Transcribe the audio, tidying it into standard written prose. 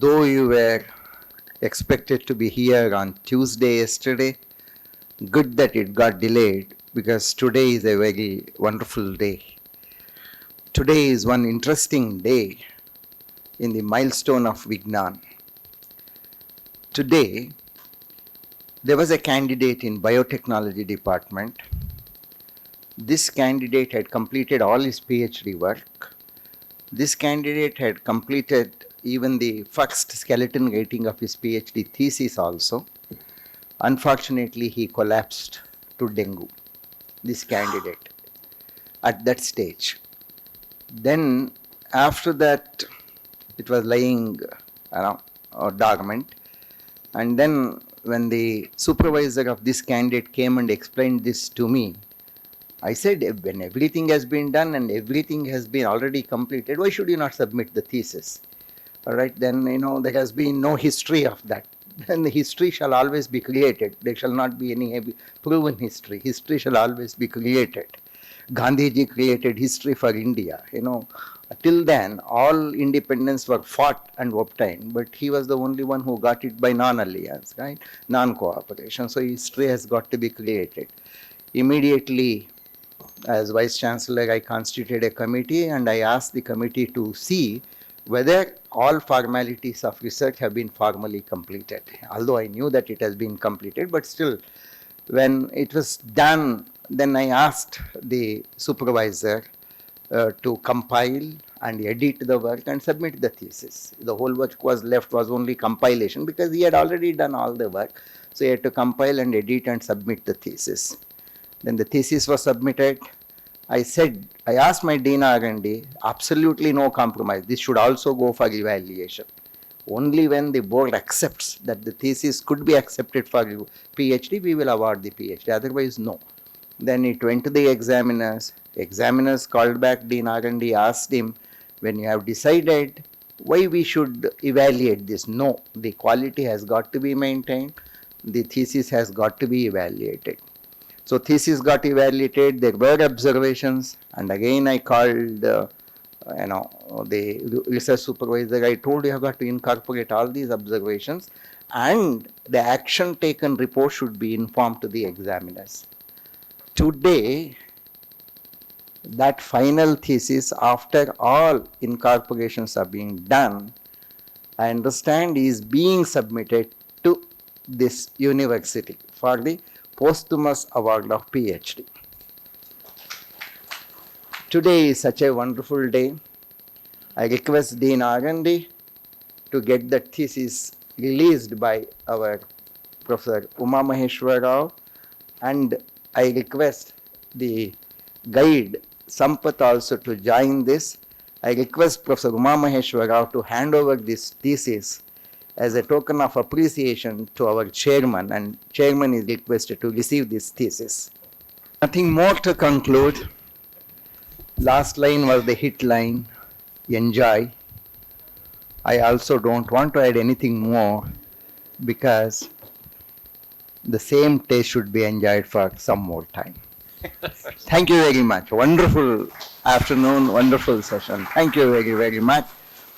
Though you were expected to be here on Tuesday yesterday, good that it got delayed because today is a very wonderful day. Today is one interesting day in the milestone of Vignan. Today, there was a candidate in Biotechnology Department. This candidate had completed all his PhD work. This candidate had completed even the first skeleton writing of his PhD thesis also. Unfortunately, he collapsed to dengue, this candidate, at that stage. Then, after that, it was lying dormant. And then, when the supervisor of this candidate came and explained this to me, I said, when everything has been done and everything has been already completed, why should you not submit the thesis? All right, then, there has been no history of that. Then the history shall always be created. There shall not be any proven history. History shall always be created. Gandhiji created history for India. Till then, all independence were fought and obtained, but he was the only one who got it by non-alliance, right? Non-cooperation. So history has got to be created. Immediately, as Vice Chancellor, I constituted a committee and I asked the committee to see whether all formalities of research have been formally completed. Although I knew that it has been completed, but still, when it was done, then I asked the supervisor to compile and edit the work and submit the thesis. The whole work was left was only compilation because he had already done all the work. So he had to compile and edit and submit the thesis. Then the thesis was submitted. I asked my Dean R&D, absolutely no compromise. This should also go for evaluation. Only when the board accepts that the thesis could be accepted for PhD, we will award the PhD. Otherwise, no. Then it went to the examiners. Examiners called back Dean R&D, asked him, when you have decided why we should evaluate this? No, the quality has got to be maintained. The thesis has got to be evaluated. So thesis got evaluated, there were observations, and again I called the research supervisor. I told you have got to incorporate all these observations and the action taken report should be informed to the examiners. Today, that final thesis, after all incorporations are being done, I understand is being submitted to this university for the posthumous award of PhD. Today is such a wonderful day. I request Dean R&D to get the thesis released by our Professor Umamaheshwar Rao, and I request the guide Sampath also to join this. I request Professor Umamaheshwar Rao to hand over this thesis as a token of appreciation to our chairman, and chairman is requested to receive this thesis. Nothing more to conclude. Last line was the hit line, enjoy. I also don't want to add anything more because the same taste should be enjoyed for some more time. Thank you very much. Wonderful afternoon, wonderful session. Thank you very, very much.